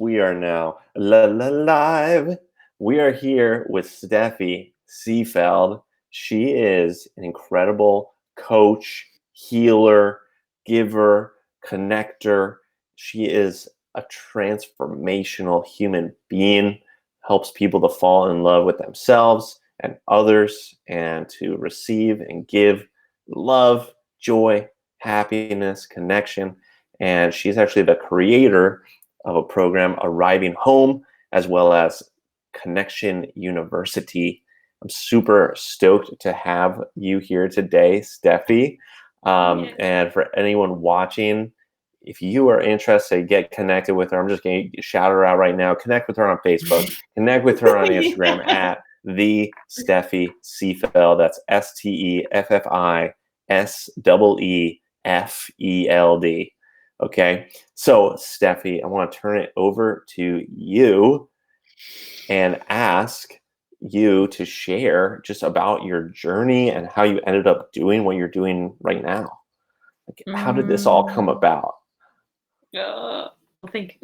we are now live. We are here with Steffi Seefeld. She is an incredible coach, healer, giver, connector. She is a transformational human being, helps people to fall in love with themselves and others and to receive and give love, joy, happiness, connection. And she's actually the creator of a program, Arriving Home, as well as Connection University. I'm super stoked to have you here today, Steffi. And for anyone watching, if you are interested, get connected with her. I'm just going to shout her out right now. Connect with her on Facebook. Connect with her on Instagram at the Steffi Seefeld. That's STEFFISEEFELD. Okay, so Steffi, I want to turn it over to you and ask you to share just about your journey and how you ended up doing what you're doing right now. Like, how did this all come about?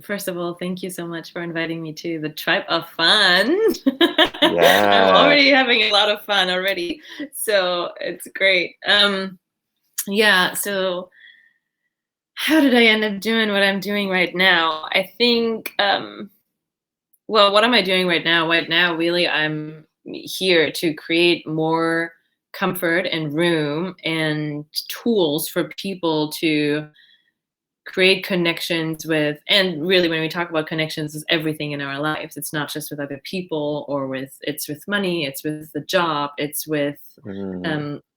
First of all, thank you so much for inviting me to the Tribe of Fun. Yeah. I'm already having a lot of fun already, so it's great. So how did I end up doing what I'm doing right now? I think, what am I doing right now? Right now, really, I'm here to create more comfort and room and tools for people to create connections with, and really when we talk about connections, is everything in our lives. It's not just with other people or it's with money, it's with the job, it's with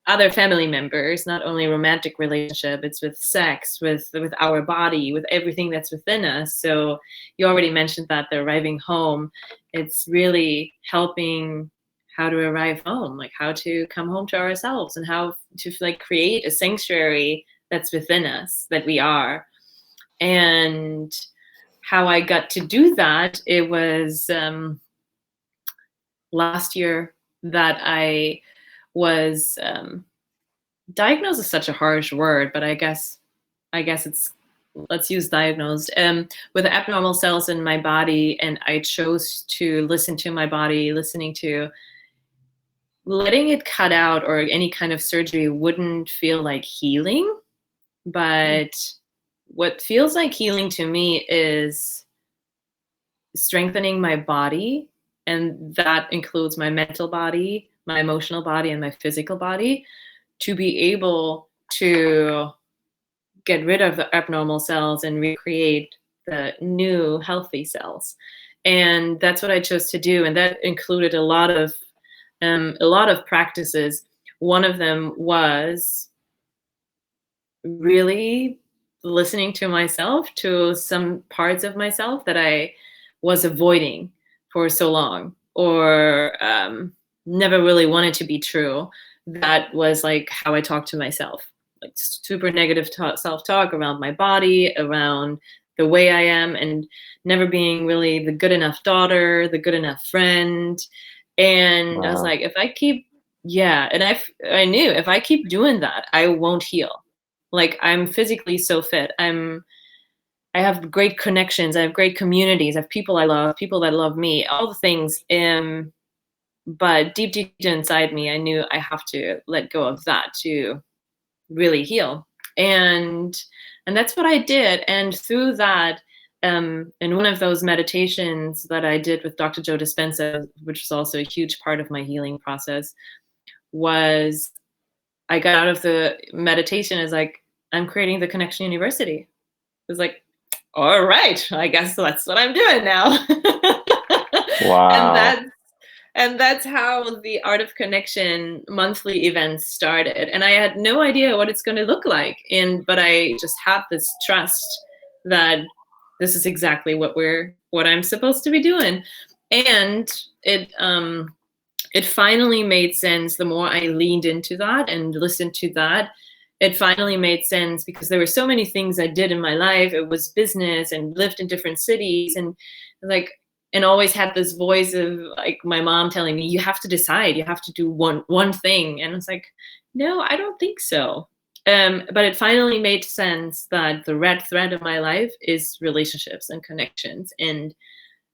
other family members, not only romantic relationship, it's with sex, with our body, with everything that's within us. So you already mentioned that the arriving home, it's really helping how to arrive home, like how to come home to ourselves and how to like create a sanctuary that's within us, that we are. And how I got to do that, it was last year that I was diagnosed is such a harsh word, but I guess it's, let's use diagnosed, with abnormal cells in my body. And I chose to listen to my body, listening to letting it cut out, or any kind of surgery wouldn't feel like healing. But what feels like healing to me is strengthening my body. And that includes my mental body, my emotional body, and my physical body, to be able to get rid of the abnormal cells and recreate the new healthy cells. And that's what I chose to do. And that included a lot of practices. One of them was really listening to myself, to some parts of myself that I was avoiding for so long, or never really wanted to be true. That was like how I talked to myself, like super negative self-talk around my body, around the way I am, and never being really the good enough daughter, the good enough friend. And I was like, if I keep, and I knew if I keep doing that, I won't heal. Like, I'm physically so fit. I have great connections. I have great communities. I have people I love, people that love me, all the things. But deep inside me, I knew I have to let go of that to really heal. And that's what I did. And through that, in one of those meditations that I did with Dr. Joe Dispenza, which was also a huge part of my healing process, was I got out of the meditation as like, I'm creating the Connection University. It was like, all right, I guess that's what I'm doing now. Wow. And that's how the Art of Connection monthly events started. And I had no idea what it's going to look like. But I just had this trust that this is exactly what I'm supposed to be doing. And it finally made sense. The more I leaned into that and listened to that, it finally made sense, because there were so many things I did in my life. It was business and lived in different cities, and always had this voice of like my mom telling me, you have to decide, you have to do one thing. And it's like, no, I don't think so. But it finally made sense that the red thread of my life is relationships and connections, and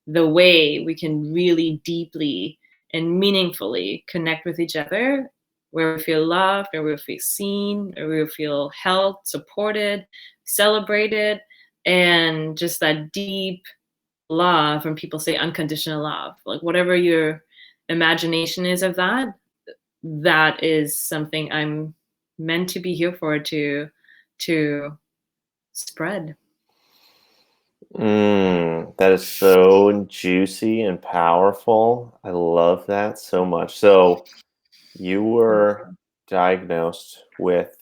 the way we can really deeply and meaningfully connect with each other, where we feel loved, where we feel seen, where we feel held, supported, celebrated, and just that deep love. When people say unconditional love, like whatever your imagination is of that, that is something I'm meant to be here for, to spread. That is so juicy and powerful. I love that so much. So you were diagnosed with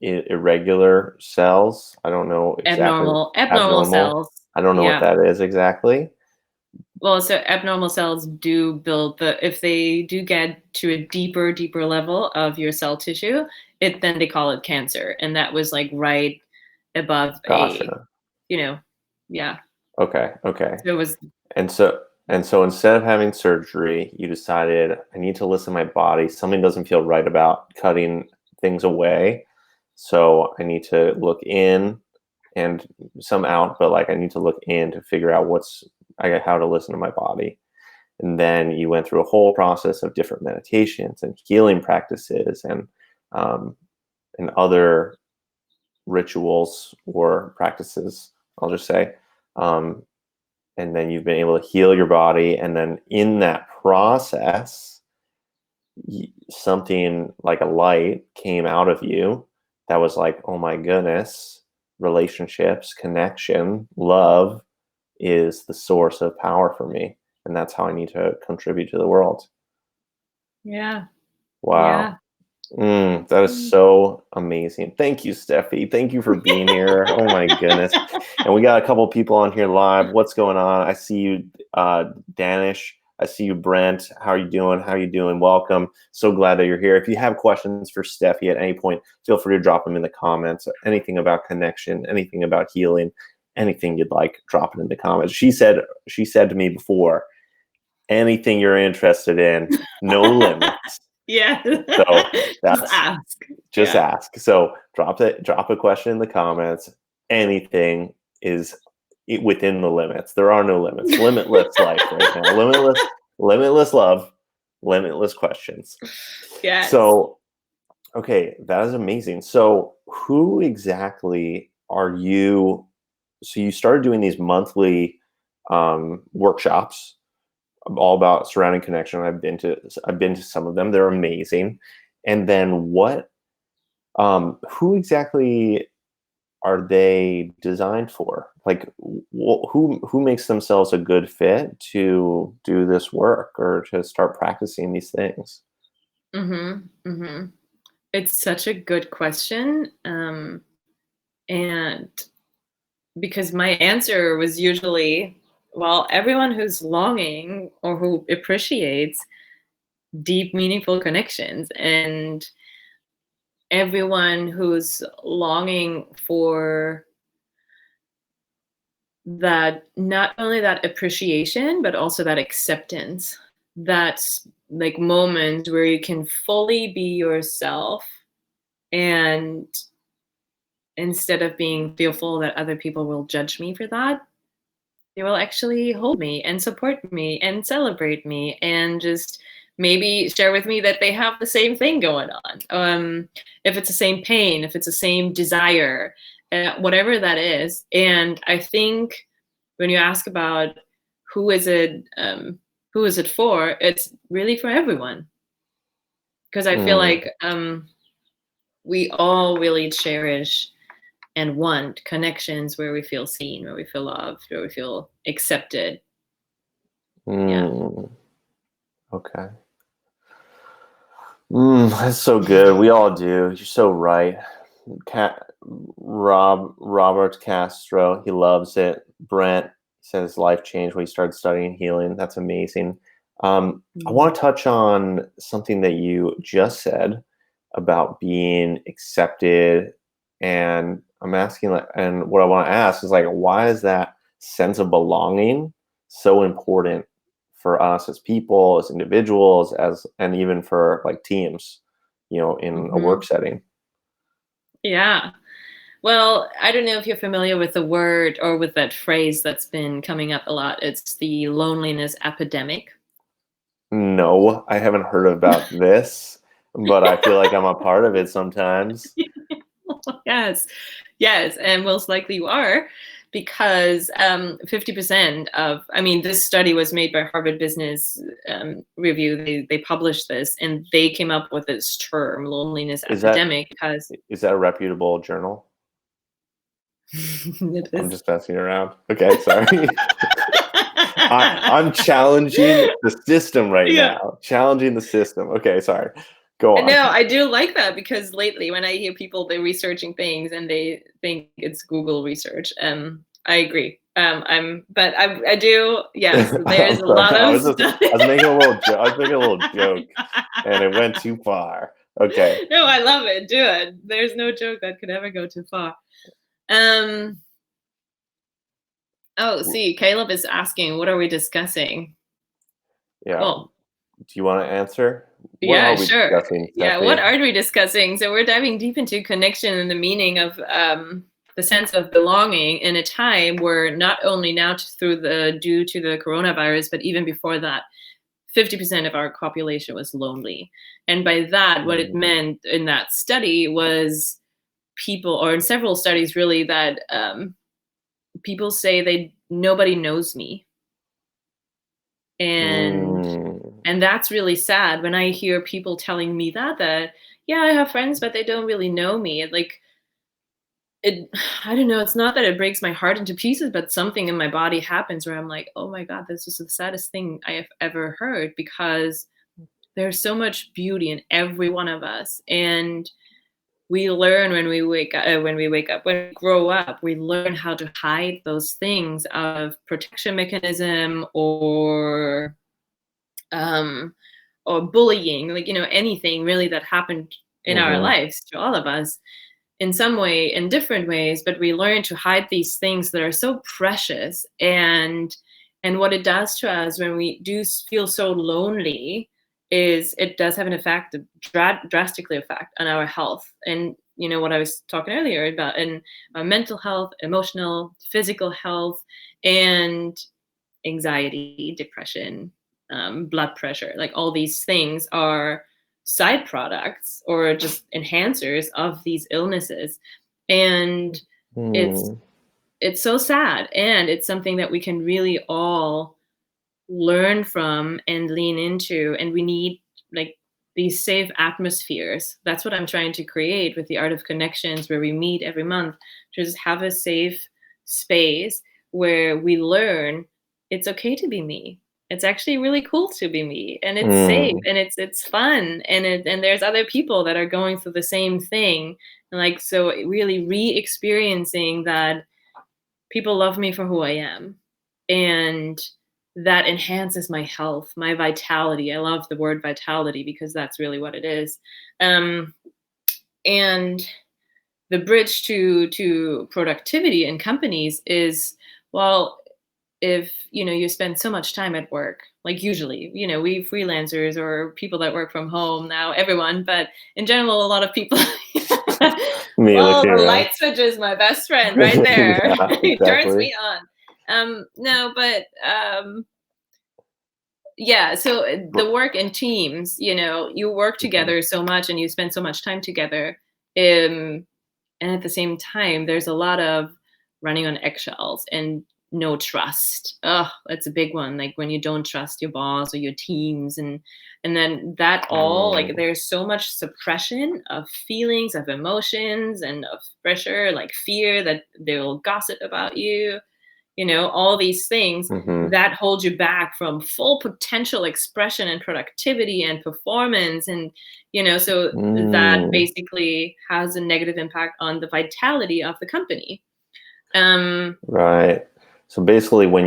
irregular cells. I don't know exactly. Abnormal Abnormal. cells. I don't know what Yeah. that is exactly. Well, so abnormal cells do build if they do get to a deeper level of your cell tissue, then they call it cancer. And that was like right above Gotcha. yeah. Okay. Okay. So it was, And so instead of having surgery, you decided I need to listen to my body. Something doesn't feel right about cutting things away. So I need to look in and some out, but like I need to look in to figure out how to listen to my body. And then you went through a whole process of different meditations and healing practices um, and other rituals or practices, I'll just say. Um, and then you've been able to heal your body. And then in that process, something like a light came out of you that was like, oh my goodness, relationships, connection, love is the source of power for me. And that's how I need to contribute to the world. yeah. Wow. Yeah. That is so amazing. Thank you, Steffi. Thank you for being here. Oh my goodness. And we got a couple people on here live. What's going on? I see you, Danish. I see you, Brent. How are you doing? How are you doing? Welcome. So glad that you're here. If you have questions for Steffi at any point, feel free to drop them in the comments. Anything about connection, anything about healing, anything you'd like, drop it in the comments. She said to me before, anything you're interested in, no limits. Yeah. So Just ask. just Yeah. ask. So drop a question in the comments. Anything is within the limits. There are no limits. Limitless life right now. Limitless love, limitless questions. Yes. So, okay, that is amazing. So who exactly are you? So you started doing these monthly workshops all about surrounding connection. I've been to some of them. They're amazing. And then who exactly are they designed for? Like who makes themselves a good fit to do this work or to start practicing these things? It's such a good question. And because my answer was usually, well, everyone who's longing or who appreciates deep, meaningful connections, and everyone who's longing for that, not only that appreciation, but also that acceptance. That's like moments where you can fully be yourself, and instead of being fearful that other people will judge me for that, they will actually hold me and support me and celebrate me and just maybe share with me that they have the same thing going on. If it's the same pain, if it's the same desire, whatever that is. And I think when you ask about who is it, who is it for, it's really for everyone. Because I feel Mm, like we all really cherish and want connections where we feel seen, where we feel loved, where we feel accepted. Yeah. mm, okay. That's so good. We all do. You're so right. Robert Castro, he loves it. Brent says life changed when he started studying healing. That's amazing. I want to touch on something that you just said about being accepted, and I'm asking, like, and what I want to ask is like, why is that sense of belonging so important for us as people, as individuals, and even for like teams, in a Mm-hmm. work setting? Yeah. Well, I don't know if you're familiar with the word or with that phrase that's been coming up a lot. It's the loneliness epidemic. No, I haven't heard about this, but I feel like I'm a part of it sometimes. Yes, yes, and most likely you are, because 50% of, I mean, this study was made by Harvard Business Review. They published this, and they came up with this term, loneliness Is that epidemic, because is that a reputable journal? it I'm is. just messing around. Okay, sorry. I'm challenging the system right Yeah. now. Challenging the system. Okay, sorry. Go on. No, I do like that, because lately when I hear people, they're researching things and they think it's Google research. I agree. But I do, yes, there's I'm a sorry. lot of stuff. I was making a little joke. I was making a little joke, and it went too far. Okay. No, I love it. Do it. There's no joke that could ever go too far. Um, oh, see, Caleb is asking, what are we discussing? Yeah. Cool. Do you want to answer? What are Yeah, we sure. discussing, Yeah, what Steffi? are we discussing? So we're diving deep into connection and the meaning of the sense of belonging in a time where not only now due to the coronavirus, but even before that, 50% of our population was lonely. And by that, what it Mm, meant in that study was people, or in several studies really, that people say nobody knows me. And mm, And that's really sad when I hear people telling me that, yeah, I have friends, but they don't really know me. It, I don't know. It's not that it breaks my heart into pieces, but something in my body happens where I'm like, oh my God, this is the saddest thing I have ever heard, because there's so much beauty in every one of us. And we learn when we grow up, we learn how to hide those things of protection mechanism, um, or bullying, like, anything really that happened in our mhm, lives to all of us in some way, in different ways, but we learn to hide these things that are so precious. And what it does to us when we do feel so lonely is it does have an effect, a drastically effect on our health. And what I was talking earlier about in our mental health, emotional, physical health, and anxiety, depression, blood pressure, like all these things are side products or just enhancers of these illnesses. And it's mm, it's so sad, and it's something that we can really all learn from and lean into. And we need, like, these safe atmospheres. That's what I'm trying to create with the Art of Connections, where we meet every month to just have a safe space where we learn it's okay to be me. It's actually really cool to be me, and it's safe, mm, and it's fun, and there's other people that are going through the same thing. And like, so really re-experiencing that people love me for who I am. And that enhances my health, my vitality. I love the word vitality because that's really what it is. Um, and the bridge to productivity in companies is, well, if you spend so much time at work, like, usually, we freelancers or people that work from home now, everyone, but in general, a lot of people. me Well, looking the around. light switch is my best friend right there. Yeah, He turns exactly. me on. No, but yeah, so the work in teams, you work Mhm, together so much and you spend so much time together. Um, and at the same time, there's a lot of running on eggshells and no trust. Oh, that's a big one. Like, when you don't trust your boss or your teams, and then that all, like, mm, there's so much suppression of feelings, of emotions, and of pressure, like fear that they'll gossip about you, all these things mhm, that hold you back from full potential expression and productivity and performance. And so that mm. basically has a negative impact on the vitality of the company. um Right. So basically, when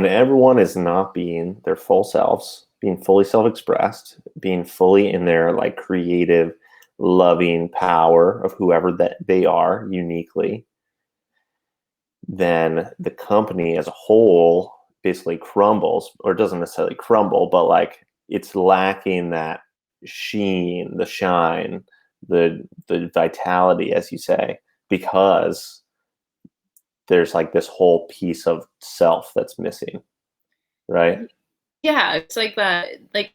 everyone is not being their full selves, being fully self-expressed, being fully in their like creative, loving power of whoever that they are uniquely, then the company as a whole basically crumbles, or doesn't necessarily crumble, but like it's lacking that sheen, the shine, the vitality, as you say, because there's like this whole piece of self that's missing, right? Yeah, it's like that. Like,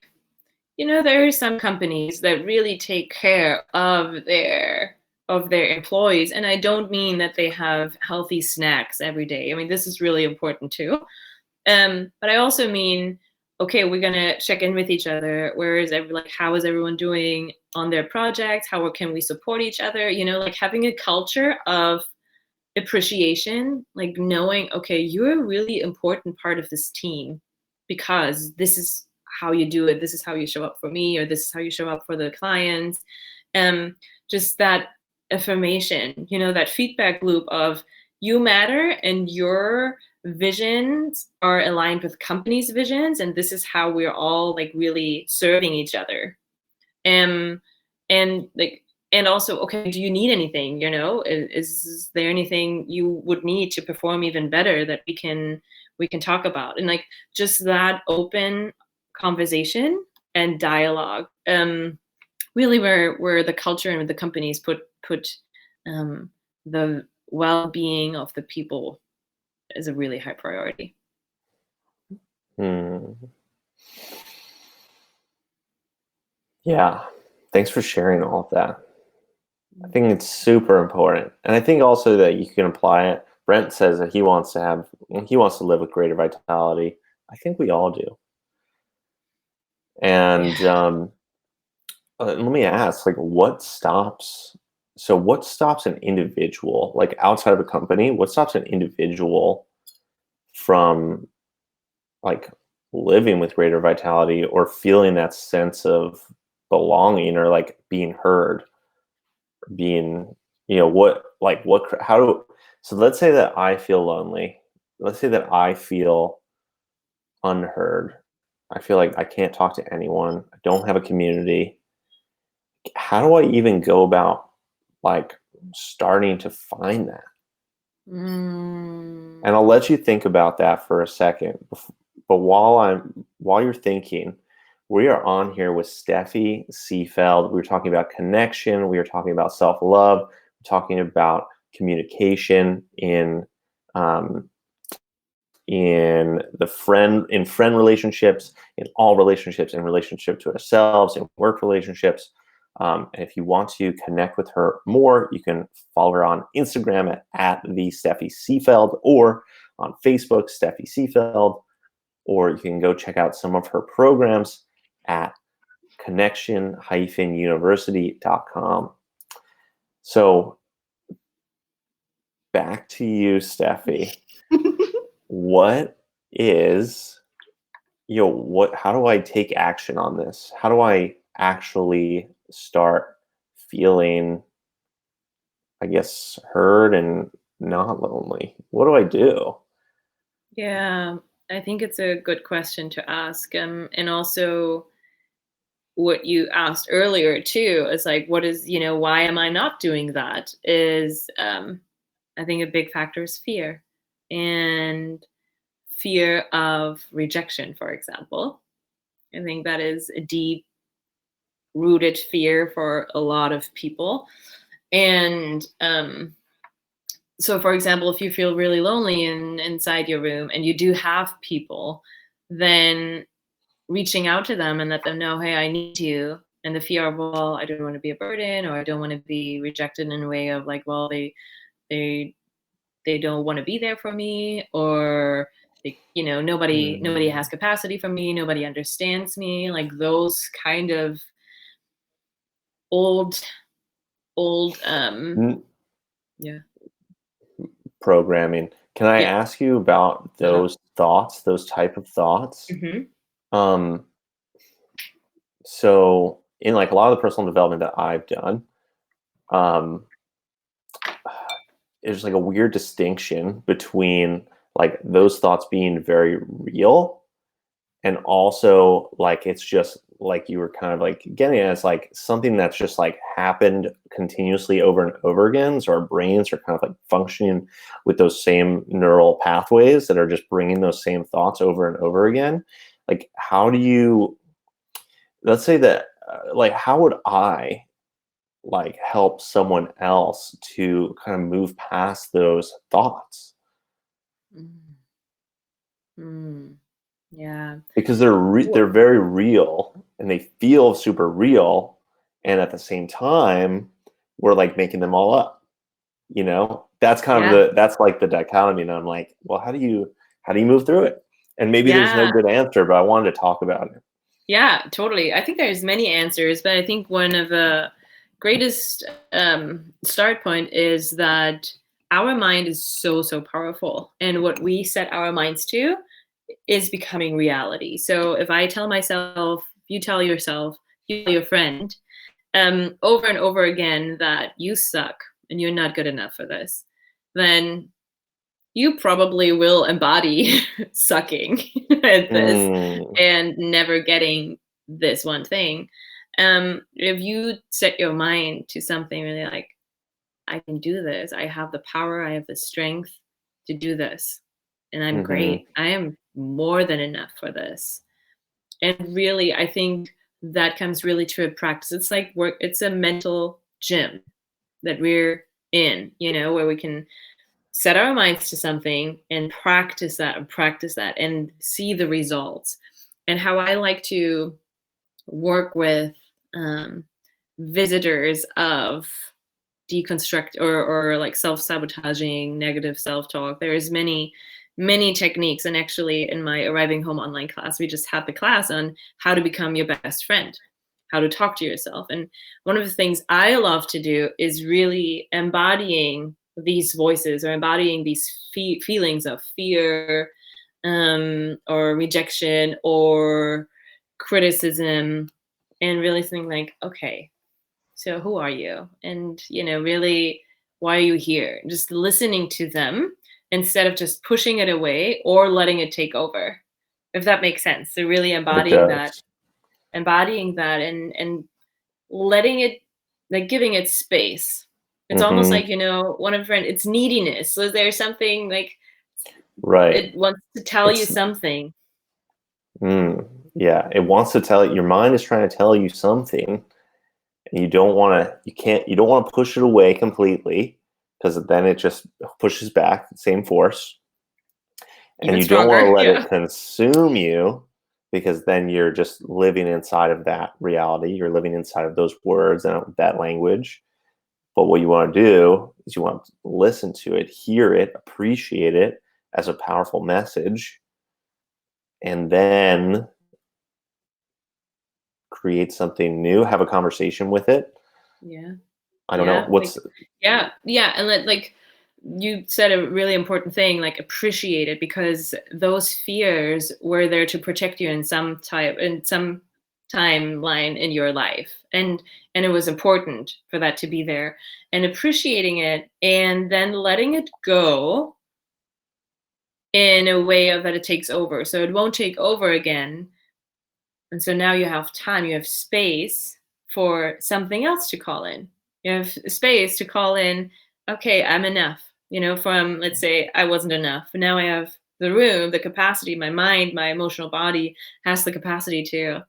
there are some companies that really take care of their employees, and I don't mean that they have healthy snacks every day. I mean, this is really important too. But I also mean, okay, we're gonna check in with each other. How is everyone doing on their projects? How can we support each other? Like having a culture of appreciation, like knowing, okay, you're a really important part of this team because this is how you do it. This is how you show up for me, or this is how you show up for the clients. Um, just that affirmation, that feedback loop of you matter and your visions are aligned with company's visions, and this is how we're all like really serving each other. Um, and like, and also, okay, do you need anything? Is there anything you would need to perform even better that we can talk about? And like just that open conversation and dialogue, really where the culture and the companies put um, the well-being of the people is a really high priority. Hmm. Yeah. Thanks for sharing all of that. I think it's super important. And I think also that you can apply it. Brent says that he wants to live with greater vitality. I think we all do. And Yeah. let me ask, like, what stops an individual, like outside of a company, what stops an individual from like living with greater vitality or feeling that sense of belonging or like being heard, being, how do, so let's say that I feel lonely. Let's say that I feel unheard. I feel like I can't talk to anyone. I don't have a community. How do I even go about like starting to find that? And I'll Mm. let you think about that for a second. But while you're thinking, we are on here with Steffi Seefeld. We were talking about connection. We were talking about self-love. We're talking about communication um, in friend relationships, in all relationships, in relationship to ourselves, in work relationships. And if you want to connect with her more, you can follow her on Instagram at the Steffi Seefeld, or on Facebook, Steffi Seefeld, or you can go check out some of her programs at connection-university.com. So back to you, Steffi. What is, how do I take action on this? How do I actually start feeling, I guess, heard and not lonely? What do I do? Yeah, I think it's a good question to ask. And also what you asked earlier too is like, why am I not doing that? Is I think a big factor is fear, and fear of rejection, for example. I think that is a deep rooted fear for a lot of people. And so for example, if you feel really lonely inside your room and you do have people, then reaching out to them and let them know, hey, I need you. And the fear of, well, I don't want to be a burden, or I don't want to be rejected in a way of like, well, they they don't want to be there for me, or nobody has capacity for me, nobody understands me, like those kind of old old Mm, yeah. Programming. Can I Yeah. ask you about Uh-huh. those thoughts, those type of thoughts? Hmm. Um, so in like a lot of the personal development that I've done, um, there's like a weird distinction between like those thoughts being very real, and also like it's just like you were kind of like getting at, it's like something that's just like happened continuously over and over again. So our brains are kind of like functioning with those same neural pathways that are just bringing those same thoughts over and over again. Like, how do you, let's say that, like, how would I like help someone else to kind of move past those thoughts? Mm. Mm. Yeah. Because Wha- they're very real and they feel super real, and at the same time we're like making them all up, you know? That's kind of Yeah. that's like the dichotomy, and I'm like, well, how do you move through it? And maybe there's no Yeah. good answer, but I wanted to talk about it. Yeah, totally. I think there's many answers, but I think one of the greatest start point is that our mind is so powerful, and what we set our minds to is becoming reality. So if I tell myself, you tell yourself, you tell your friend, over and over again that you suck and you're not good enough for this, then you probably will embody sucking at this Mm, and never getting this one thing. If you set your mind to something really like, I can do this, I have the power, I have the strength to do this, and I'm mhm, great, I am more than enough for this. And really, I think that comes really to a practice. It's like work, it's a mental gym that we're in, where we can set our minds to something and practice that and see the results. And how I like to work with um, visitors of deconstruct or like self-sabotaging negative self-talk, there's many techniques. And actually in my arriving home online class, we just had the class on how to become your best friend, how to talk to yourself. And one of the things I love to do is really embodying these voices or embodying these feelings of fear, or rejection or criticism, and really think like, okay, so who are you? And, really, why are you here? Just listening to them instead of just pushing it away or letting it take over, if that makes sense. So really it embodying that and letting it, like giving it space. It's almost Mhm, like, one of a friend, it's neediness. So there's something like right. it wants to tell you It's something. mm, yeah, it wants to tell your mind is trying to tell you something, and you don't wanna push it away completely, because then it just pushes back, same force, and Even you don't wanna stronger. let Yeah. it consume you, because then you're just living inside of that reality, you're living inside of those words and that language. But what you wanna do is you want to listen to it, hear it, appreciate it as a powerful message, and then create something new, have a conversation with it. Yeah. I don't know, Yeah, like what's yeah, and like you said a really important thing, like appreciate it, because those fears were there to protect you in some timeline in your life. And it was important for that to be there, and appreciating it and then letting it go in a way of that it takes over. So it won't take over again. And so now you have time, you have space for something else to call in. You have space to call in, okay, I'm enough, from, let's say, I wasn't enough. But now I have the room, the capacity, my mind, my emotional body has the capacity to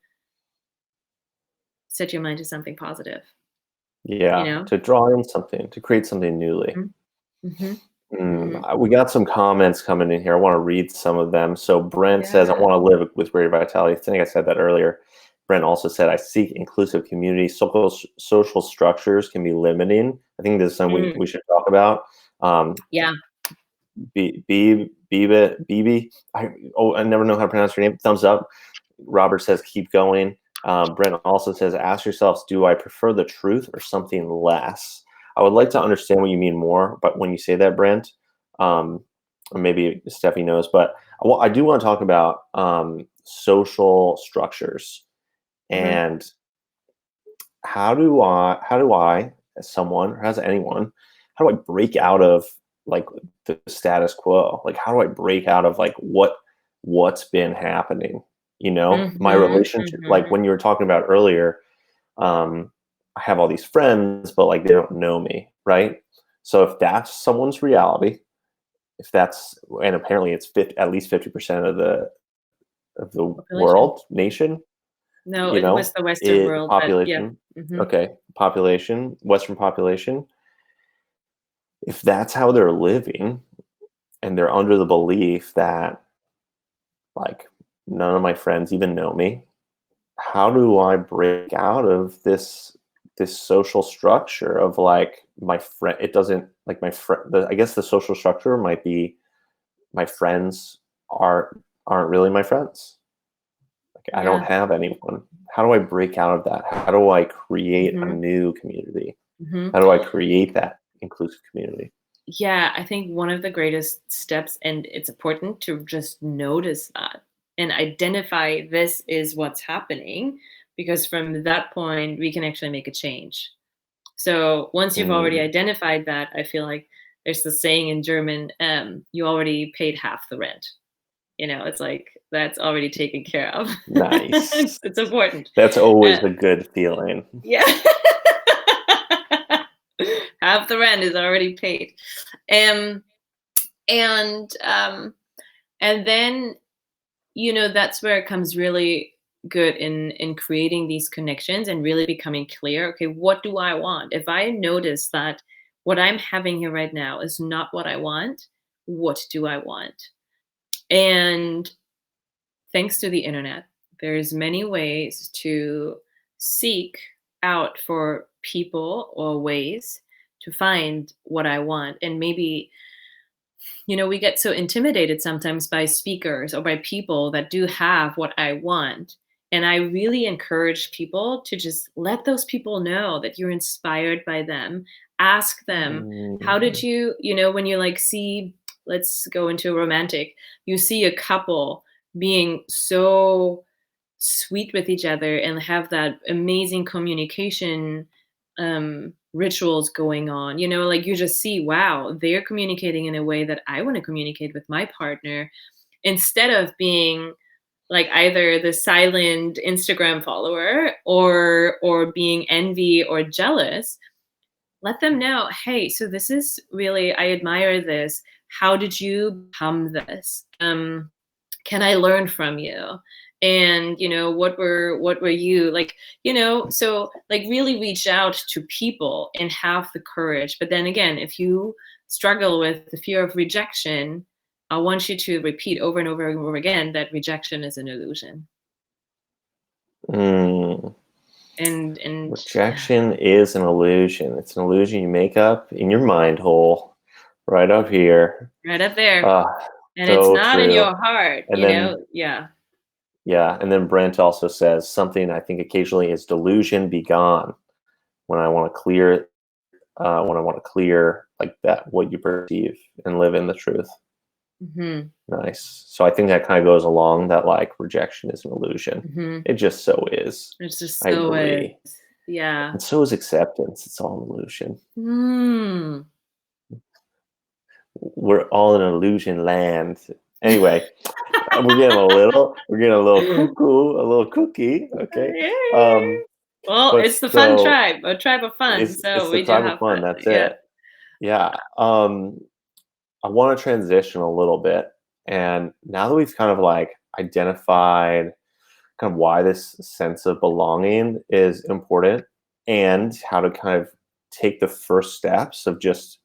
set your mind to something positive, you yeah, know? to draw in something, to create something newly. Mm-hmm. Hmm. We got some comments coming in here. I want to read some of them. So Brent says, "I Yeah. want to live with greater vitality." I think I said that earlier. Brent also said, "I seek inclusive communities. Social structures can be limiting." I think this is something Mm, we should talk about. Um, yeah. Bibi, I never know how to pronounce your name. Thumbs up. Robert says, "Keep going." Brent also says, "Ask yourselves, do I prefer the truth or something less?" I would like to understand what you mean more, but when you say that, Brent, um, or maybe Steffi knows, but I do want to talk about social structures, Hmm. and how do I, as someone, or as anyone, how do I break out of like the status quo? Like, how do I break out of like what's been happening? You know, my Hmm. relationship, like Hmm. when you were talking about earlier, um, I have all these friends, but like they don't know me, right? So if that's someone's reality, if that's and apparently it's at least 50% of the Population. world nation, No, it was the Western world, but yeah. population. Mhm. Okay, population, Western population. If that's how they're living, and they're under the belief that like none of my friends even know me, how do I break out of this social structure of like my friend? It doesn't like my friend. I guess the social structure might be my friends aren't really my friends. Like I don't Yeah. have anyone. How do I break out of that? How do I create a Mhm. new community? Mhm. How do I create that inclusive community? Yeah, I think one of the greatest steps, and it's important to just notice that and identify this is what's happening, because from that point, we can actually make a change. So once you've already Mm, identified that, I feel like there's the saying in German, you already paid half the rent. It's like that's already taken care of. nice. It's important. That's Uh, always a good feeling. yeah. Half the rent is already paid. Um, and and then that's where it comes really good in creating these connections and really becoming clear. Okay, what do I want? If I notice that what I'm having here right now is not what I want, what do I want? And thanks to the internet, there's many ways to seek out for people or ways to find what I want. And maybe we get so intimidated sometimes by speakers or by people that do have what I want. And I really encourage people to just let those people know that you're inspired by them. Ask them, how did Mm, when you like see, let's go into romantic, you see a couple being so sweet with each other and have that amazing communication rituals going on. Like you just see, wow, they're communicating in a way that I want to communicate with my partner, instead of being like either the silent Instagram follower or being envy or jealous. Let them know, hey, so this is really, I admire this. How did you become this? Can I learn from you? And what were you like? So like really reach out to people and have the courage. But then again, if you struggle with the fear of rejection, I want you to repeat over and over and over again that rejection is an illusion. mm. And yeah, Rejection is an illusion. It's an illusion you make up in your mind hole, right up here. right up there. Ah, And it's so not in true. your heart, And then, yeah. yeah, and then Brent also says something I think occasionally is delusion be gone. When I want to clear, like that, what you perceive and live in the truth. Hmm. Nice. So I think that kind of goes along that like rejection is an illusion. Hmm. It just so is. It's just I so is. agree. Yeah. And so is acceptance. It's all an illusion. Hmm. We're all in illusion land. Anyway, we're getting a little cuckoo, a little cookie. Okay. Um, Well, but it's the fun so tribe, a tribe of fun. it's So the we do tribe of have fun. fun. That's Yeah. it. Yeah. I want to transition a little bit. And now that we've kind of like identified kind of why this sense of belonging is important and how to kind of take the first steps of just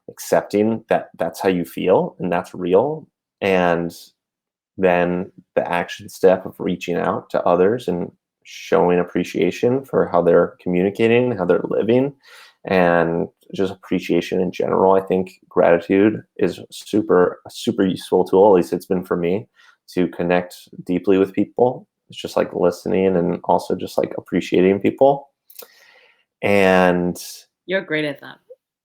accepting that that's how you feel and that's real, and then the action step of reaching out to others and showing appreciation for how they're communicating, how they're living, and just appreciation in general. I think gratitude is a super useful tool. At least it's been for me to connect deeply with people. It's just like listening and also just like appreciating people. And You're great at that.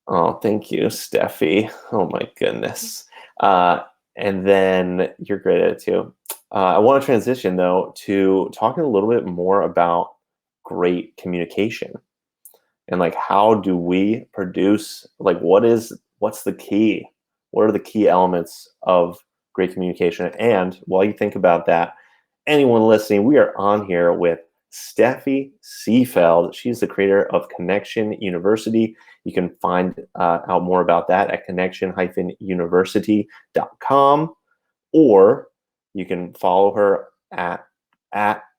oh, thank you, Steffi. Oh my goodness. Uh, and then you're great at it too. I want to transition though to talking a little bit more about great communication and like how do we produce like what's the key? What are the key elements of great communication? And while you think about that, anyone listening, we are on here with Steffi Seefeld. She's the creator of Connection University. You can find out more about that at connection-university.com, or you can follow her at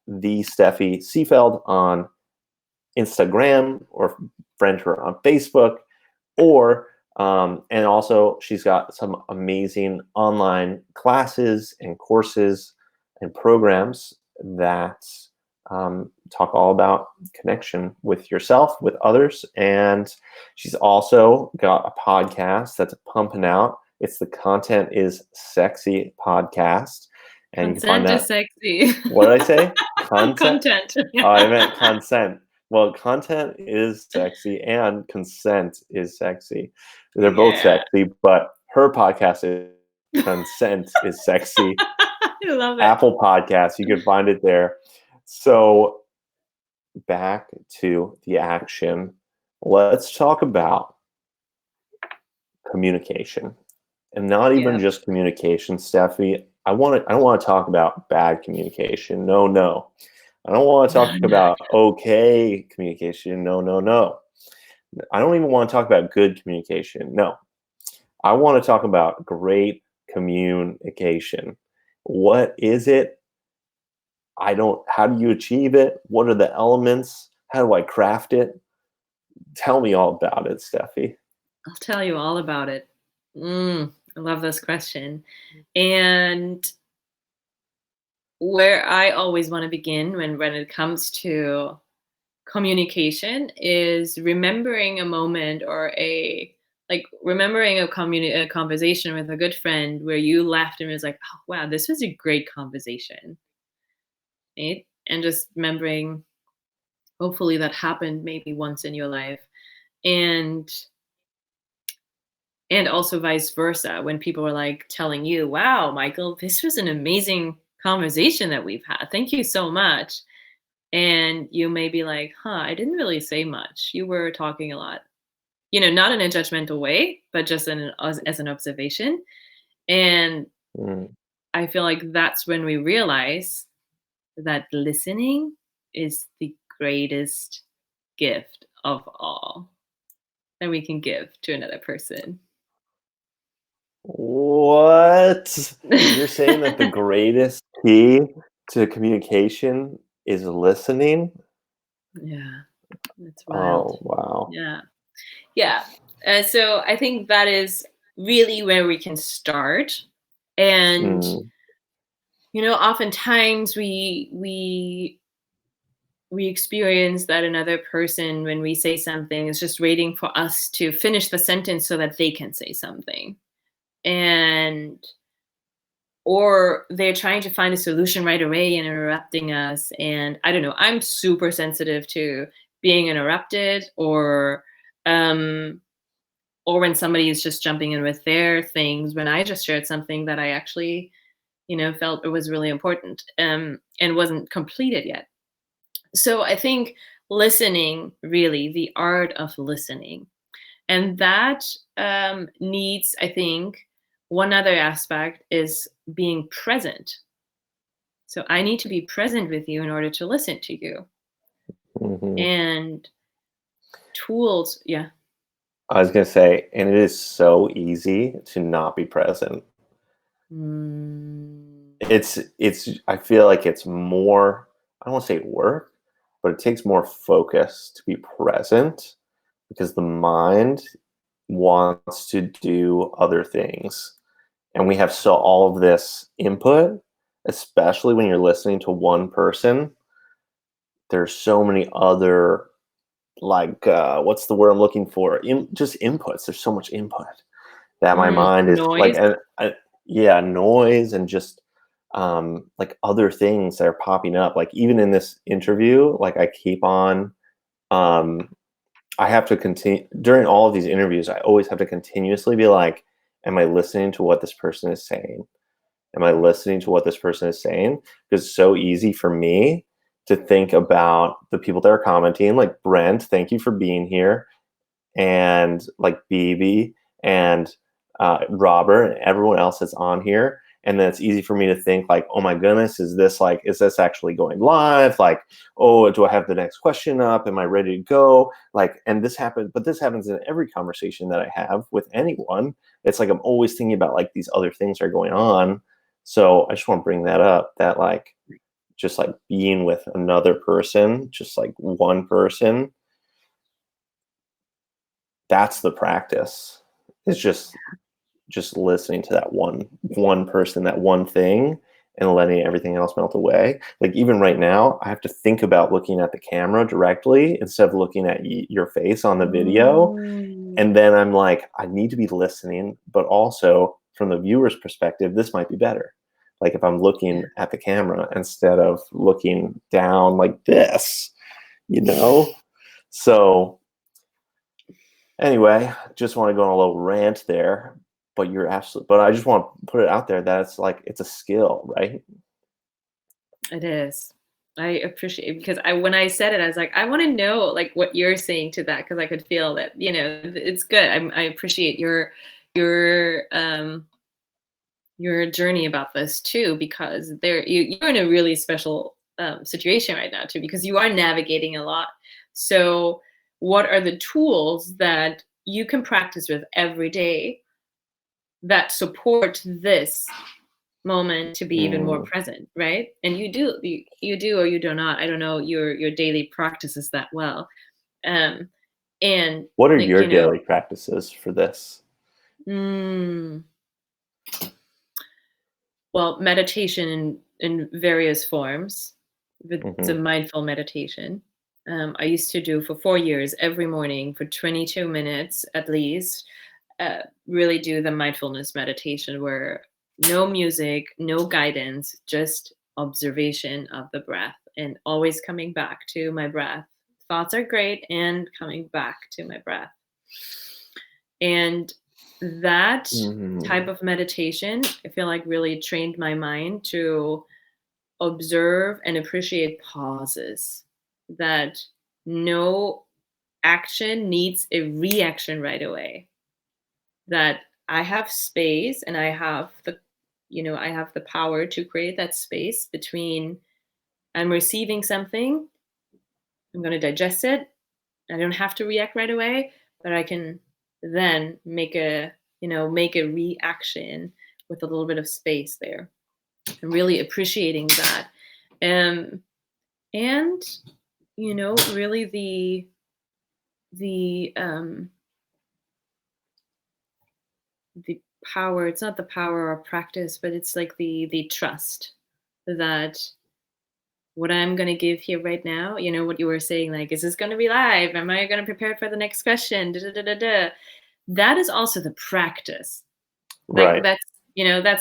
the Steffi Seefeld on Instagram, or friend her on Facebook, or and also she's got some amazing online classes and courses and programs that talk all about connection with yourself, with others. And she's also got a podcast that's pumping out. It's the Content is Sexy podcast. And you can find Consent is that. sexy. What did I say? Content? Content. Oh, I meant consent. Well, content is sexy and consent is sexy. They're both Yeah. sexy, but her podcast is Consent is Sexy. I love it. Apple Podcasts, you can find it there. So back to the action. Let's talk about communication. And not even Yeah. just communication, Steffi. I don't want to talk about bad communication. No. I don't want to talk about okay communication. No. I don't even want to talk about good communication. No. I want to talk about great communication. What is it? How do you achieve it? What are the elements? How do I craft it? Tell me all about it, Steffi. I'll tell you all about it. I love this question. And where I always want to begin when it comes to communication is remembering a moment, or remembering a conversation with a good friend where you left and was like, oh wow, this was a great conversation, right? And just remembering, hopefully that happened maybe once in your life. And also vice versa, when people are like telling you, wow, Michael, this was an amazing conversation that we've had, thank you so much. And you may be like, I didn't really say much, you were talking a lot, not in a judgmental way, but just as an observation. And Mm. I feel like that's when we realize that listening is the greatest gift of all that we can give to another person. What? You're saying that the greatest key to communication is listening? Yeah, that's wild. Oh, wow. Yeah. Yeah. So I think that is really where we can start. And, Mm. oftentimes we experience that another person, when we say something, is just waiting for us to finish the sentence so that they can say something. And or they're trying to find a solution right away and interrupting us. And I don't know, I'm super sensitive to being interrupted, or when somebody is just jumping in with their things when I just shared something that I actually, felt it was really important, and wasn't completed yet. So I think listening, really, the art of listening, and that needs, I think, one other aspect is being present. So I need to be present with you in order to listen to you. Mhm. And tools, yeah. I was gonna say, and it is so easy to not be present. Mm, I feel like it's more, I don't want to say work, but it takes more focus to be present because the mind wants to do other things. And we have all of this input, especially when you're listening to one person. There's so many other, like, what's the word I'm looking for? Just inputs. There's so much input that my mind is like, noise. yeah, noise, and just like other things that are popping up. Like even in this interview, like I keep on, um, I have to continue during all of these interviews. I always have to continuously be like, am I listening to what this person is saying? Am I listening to what this person is saying? Because it's so easy for me to think about the people that are commenting, like Brent, thank you for being here, and like BB and Robert and everyone else that's on here. And then it's easy for me to think like, oh my goodness, is this actually going live? Like, oh, do I have the next question up? Am I ready to go? Like, and this happens in every conversation that I have with anyone. It's like I'm always thinking about like these other things are going on. So I just want to bring that up, that like just like being with another person, just like one person, that's the practice. It's just listening to that one person, that one thing, and letting everything else melt away. Like even right now, I have to think about looking at the camera directly instead of looking at your face on the video. Mm. And then I'm like, I need to be listening, but also from the viewer's perspective, this might be better. Like if I'm looking at the camera instead of looking down like this, you know? So anyway, just want to go on a little rant there, but you're absolutely, but I just want to put it out there that it's like, it's a skill, right? It is. I appreciate it because when I said it, I was like, I want to know like what you're saying to that because I could feel that it's good. I appreciate your journey about this too because you're in a really special situation right now too because you are navigating a lot. So, what are the tools that you can practice with every day that support this moment to be even more Mm. present, right? And you do or you do not. I don't know your daily practices that well. Um and What are like, your daily practices for this? mm, well, meditation in various forms. It's a Hmm. mindful meditation. I used to do for 4 years every morning for 22 minutes at least. Really do the mindfulness meditation where no music, no guidance, just observation of the breath and always coming back to my breath. Thoughts are great and coming back to my breath. And that type Hmm. of meditation, I feel like really trained my mind to observe and appreciate pauses, that no action needs a reaction right away, that I have space and I have the power to create that space between I'm receiving something, I'm going to digest it. I don't have to react right away, but I can then make a reaction with a little bit of space there. I'm really appreciating that. Um, and really the the power, it's not the power of practice, but it's like the trust that what I'm going to give here right now, what you were saying, like, is this going to be live? Am I going to prepare for the next question? Da, da, da, da, da. That is also the practice. Like Right. that's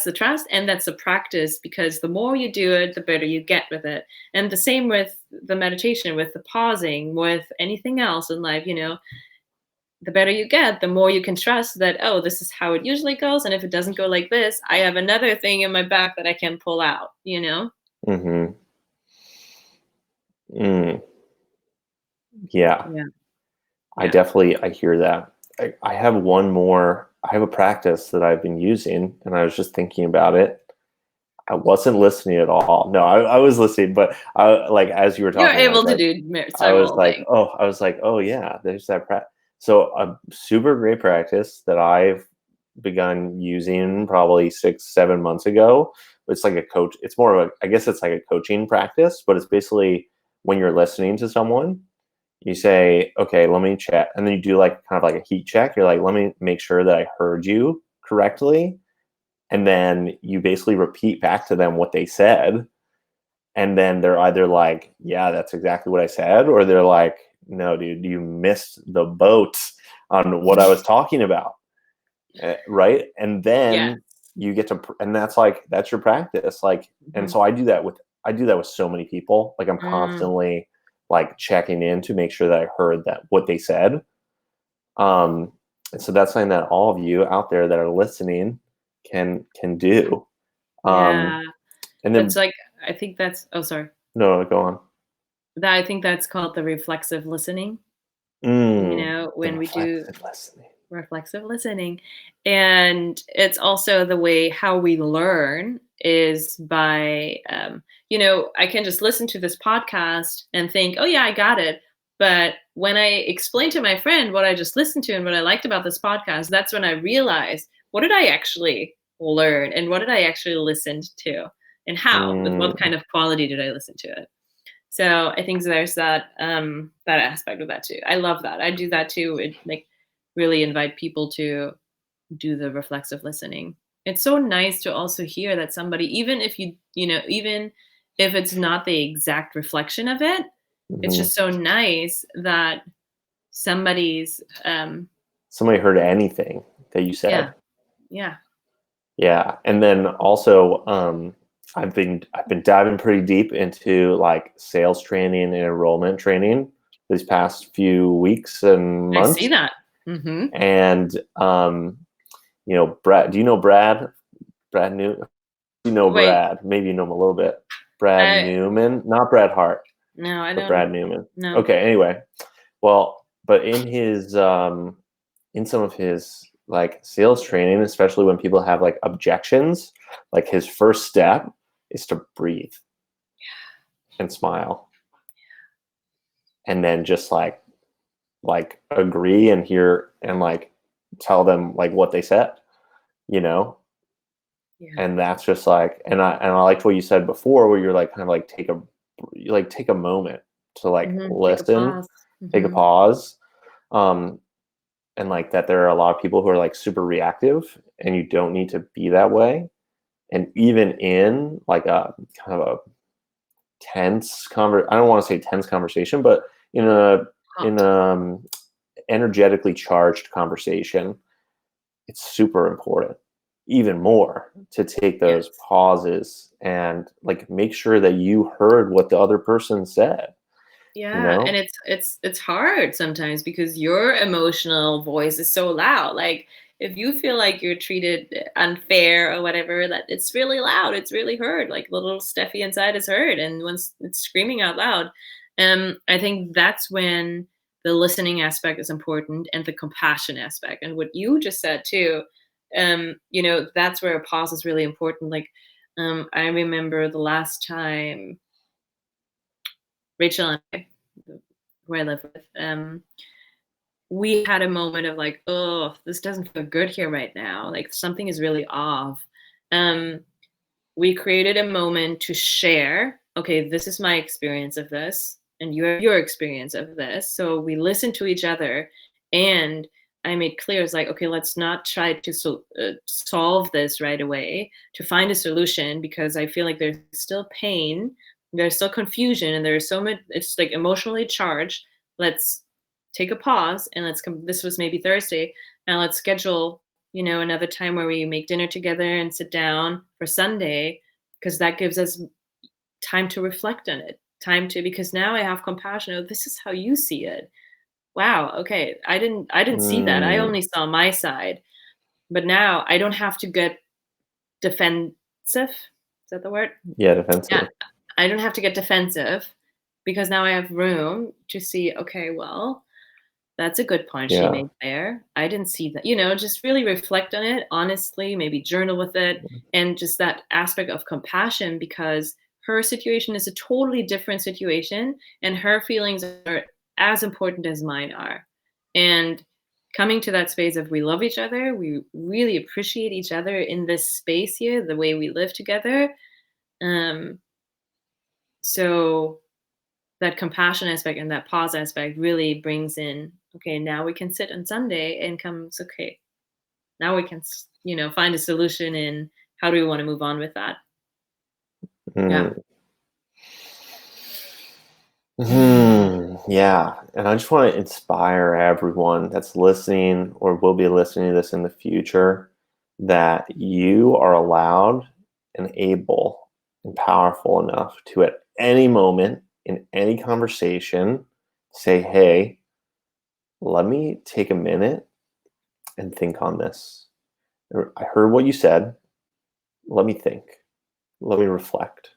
the trust and that's the practice because the more you do it, the better you get with it. And the same with the meditation, with the pausing, with anything else in life, the better you get, the more you can trust that, oh, this is how it usually goes. And if it doesn't go like this, I have another thing in my back that I can pull out. Hmm. Mm. Yeah. Yeah. I Yeah. definitely, I hear that. I have one more, I have a practice that I've been using and I was just thinking about it. I wasn't listening at all. No, I was listening, but like as you were You're talking, able to do several things. I was like, oh yeah, there's that So a super great practice that I've begun using probably 6, 7 months ago. It's like a coach. It's more of a, I guess it's like a coaching practice, but it's basically when you're listening to someone, you say, okay, let me check. And then you do like kind of like a heat check. You're like, let me make sure that I heard you correctly. And then you basically repeat back to them what they said. And then they're either like, yeah, that's exactly what I said. Or they're like, no, dude, you missed the boat on what I was talking about. Right. And Yeah. then you get to, and that's like, that's your practice. Like, and Mhm. so I do that with so many people. Like I'm Mm, constantly like checking in to make sure that I heard that what they said. And so that's something that all of you out there that are listening can do. Um, yeah. and That's then like, I think that's, oh, sorry. no, go on. I think that's called the reflexive listening, The when we do reflective listening. reflexive listening. And it's also the way how we learn is by, I can just listen to this podcast and think, oh, yeah, I got it. But when I explain to my friend what I just listened to and what I liked about this podcast, that's when I realized what did I actually learn and what did I actually listen to? and how, with what Mm, kind of quality did I listen to it. So I think there's that aspect of that too. I love that. I do that too. It like really invite people to do the reflexive listening. It's so nice to also hear that somebody, even if even if it's not the exact reflection of it, it's mhm. just so nice that somebody's Somebody heard anything that you yeah, said. yeah. Yeah, and then also, I've been diving pretty deep into like sales training and enrollment training these past few weeks and I see months. that. Mhm. And Brad, do you know Brad? Brad New You know Wait, Brad. Maybe you know him a little bit. Brad I Newman, not Brad Hart, no, I but don't Brad Newman. know. Okay, anyway. Well, but in some of his like sales training, especially when people have like objections, like his first step is to breathe and smile, and then just like agree and hear and like tell them like what they said, you know. Yeah. And that's just like, and I liked what you said before, where you're like kind of like take a moment to like Mhm. Take a listen, pause. take a Mhm. pause, um, and like that there are a lot of people who are like super reactive, and you don't need to be that way. And even in like a kind of a I don't want to say tense conversation, but in a in Hot. a energetically charged conversation, it's super important even more to take those Yes. pauses and like make sure that you heard what the other person said, you Yeah, and know. it's hard sometimes because your emotional voice is so loud. Like if you feel like you're treated unfair or whatever, that it's really loud, it's really heard. Like little Steffi inside is heard, and once it's screaming out loud, I think that's when the listening aspect is important and the compassion aspect. And what you just said too, that's where a pause is really important. Like, I remember the last time Rachel and I, who I live with, we had a moment of like, oh, this doesn't feel good here right now. Like something is really off. Um, we created a moment to share, okay, this is my experience of this, and you have your experience of this. So we listened to each other, and I made clear it's like, okay, let's not try to solve this right away, to find a solution, because I feel like there's still pain, there's still confusion, and there's so much, it's like emotionally charged. Let's take a pause and let's come. This was maybe Thursday, and let's schedule another time where we make dinner together and sit down for Sunday, because that gives us time to reflect on it, time to, because now I have compassion. Oh, this is how you see it. Wow. Okay. I didn't see that. I Mm, only saw my side. But now I don't have to get defensive. Is that the word? yeah, Yeah. defensive. I don't have to get defensive because now I have room to see, okay, well, that's a good point she Yeah. made there. I didn't see that. Just really reflect on it honestly, maybe journal with it, and just that aspect of compassion, because her situation is a totally different situation and her feelings are as important as mine are. And coming to that space of we love each other, we really appreciate each other in this space here, the way we live together. Um, so that compassion aspect and that pause aspect really brings in, okay, now we can sit on Sunday and comes, okay, now we can find a solution in how do we want to move on with that. Yeah. Mm. Yeah, and I just want to inspire everyone that's listening or will be listening to this in the future that you are allowed and able and powerful enough to, at any moment in any conversation, say, hey, let me take a minute and think on this. Or, I heard what you said. Let me think. Let me reflect.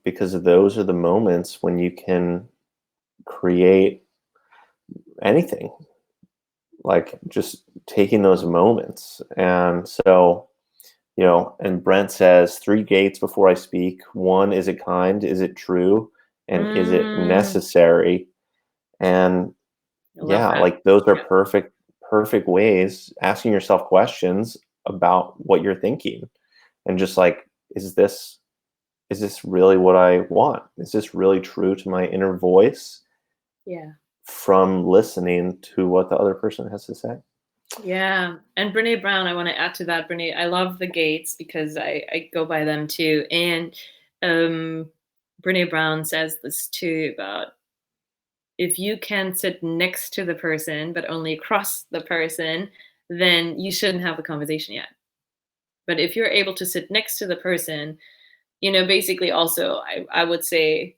Because those are the moments when you can create anything, like just taking those moments. And so, and Brent says, three gates before I speak. One, is it kind? Is it true? And is it Mm, necessary? And I love yeah, that. like those are Yeah. perfect ways, asking yourself questions about what you're thinking, and just like is this really what I want? Is this really true to my inner voice Yeah. from listening to what the other person has to say? Yeah. And Brene Brown, I want to add to that. Brene, I love the gates because I go by them too. And Brene Brown says this too about if you can sit next to the person but only across the person, then you shouldn't have the conversation yet. But if you're able to sit next to the person, basically also I would say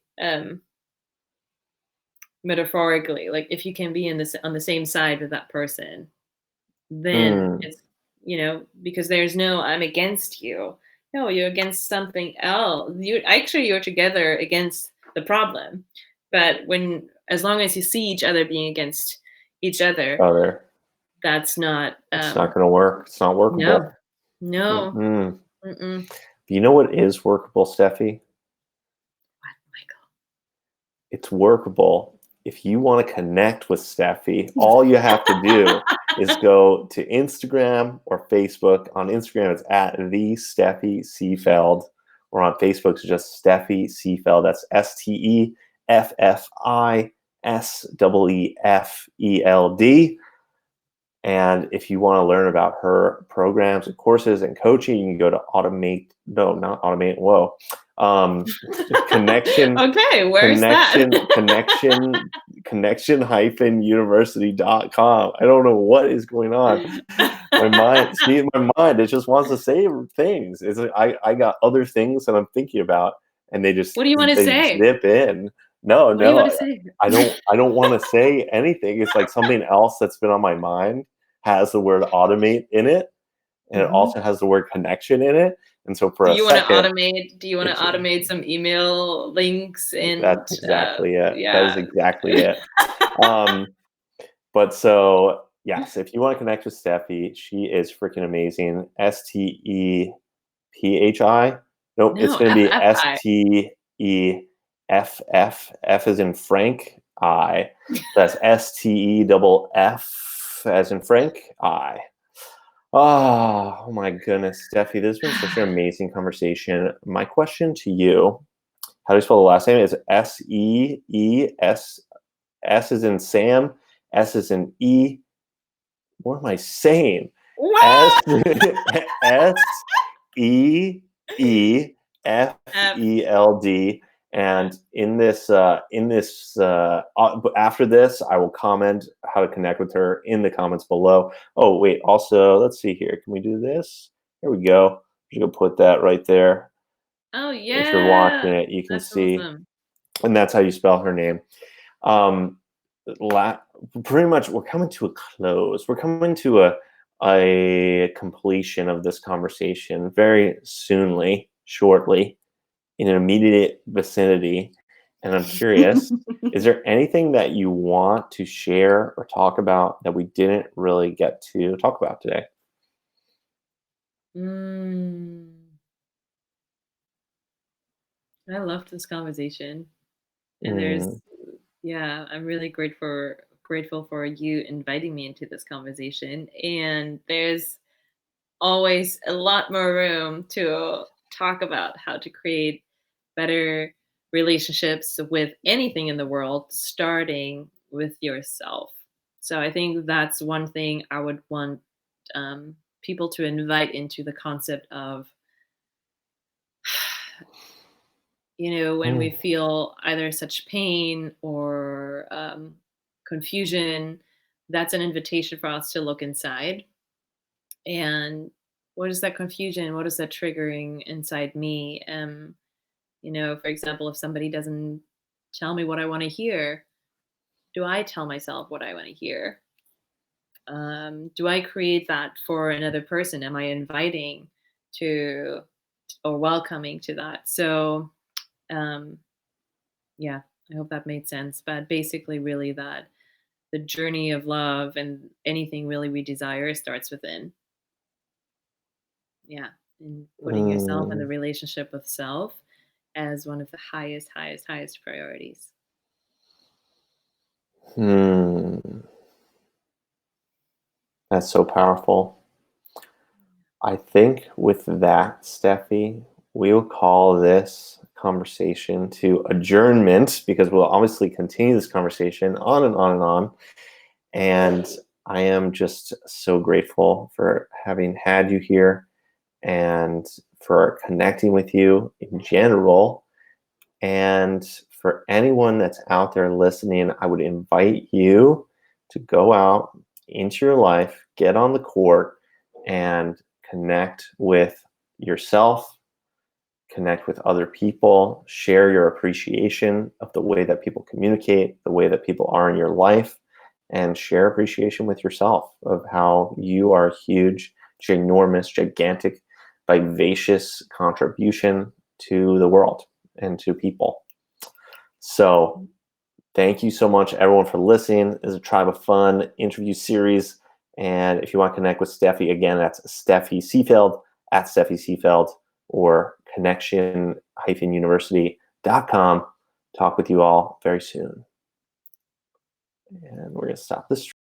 metaphorically, like if you can be on the same side with that person, then Mm, it's, because there's no I'm against you. No, you're against something else. You're together against the problem. But as long as you see each other being against each other, other. that's not It's not going to work. It's not no, workable. no. Mm-mm. Mm-mm. You know what is workable, Steffi? What, Michael? It's workable. If you want to connect with Steffi, all you have to do is go to Instagram or Facebook. On Instagram, it's at the Steffi Seefeld, or on Facebook, it's just Steffi Seefeld. That's STEFFISEEFELD. And if you want to learn about her programs and courses and coaching, you can go to um, connection, Okay, where's that? connection university.com. I don't know what is going on. My mind, it just wants to say things. I got other things that I'm thinking about, and What do you want to they say? zip in. No, What do you want no, to say? I don't want to say anything. It's like something else that's been on my mind has the word automate in it, and it Mhm. also has the word connection in it. And so for Do a you want to second, automate? Do you want to it's automate some email links and that's exactly it. That is yeah? exactly it. Um, but so yes, if you want to connect with Steffi, she is freaking amazing. STEPHI. Nope, it's No, going to be FFI. STEFF. F as in Frank. I. That's STEFF as in Frank. I. Oh my goodness, Steffi, this has been such an amazing conversation. My question to you: how do you spell the last name? Is SEES? S is in Sam. S is in E. What am I saying? S What? S E E F F. E L D. And after this, I will comment how to connect with her in the comments below. Oh wait, also let's see here. Can we do this? Here we go. I'm gonna put that right there. Oh If you're yeah, watching it, you can that's see, awesome. and that's how you spell her name. Um, Pretty much, we're coming to a close. We're coming to a completion of this conversation very soonly, shortly, in an immediate vicinity. And I'm curious, is there anything that you want to share or talk about that we didn't really get to talk about today? Mm, I love this conversation, and Mm, yeah, I'm really grateful for you inviting me into this conversation. And there's always a lot more room to talk about how to create better relationships with anything in the world, starting with yourself. So I think that's one thing I would want people to invite into the concept of, when we mm, feel either such pain or confusion, that's an invitation for us to look inside. And what is that confusion? What is that triggering inside me? For example, if somebody doesn't tell me what I want to hear, do I tell myself what I want to hear? Do I create that for another person? Am I inviting to or welcoming to that? So, um, yeah, I hope that made sense. But basically, really, that the journey of love and anything really we desire starts within. Yeah. And putting yourself in the mm, relationship with self as one of the highest priorities. mm. That's so powerful. I think with that, Steffi, we will call this conversation to adjournment, because we'll obviously continue this conversation on and on and on. And I am just so grateful for having had you here and for connecting with you in general. And for anyone that's out there listening, I would invite you to go out into your life, get on the court, and connect with yourself, connect with other people, share your appreciation of the way that people communicate, the way that people are in your life, and share appreciation with yourself of how you are a huge, ginormous, gigantic, vivacious contribution to the world and to people. So thank you so much, everyone, for listening. This is a Tribe of Fun interview series. And if you want to connect with Steffi, again, that's Steffi Seefeld at Steffi Seefeld, or connection-university.com. Talk with you all very soon. And we're going to stop this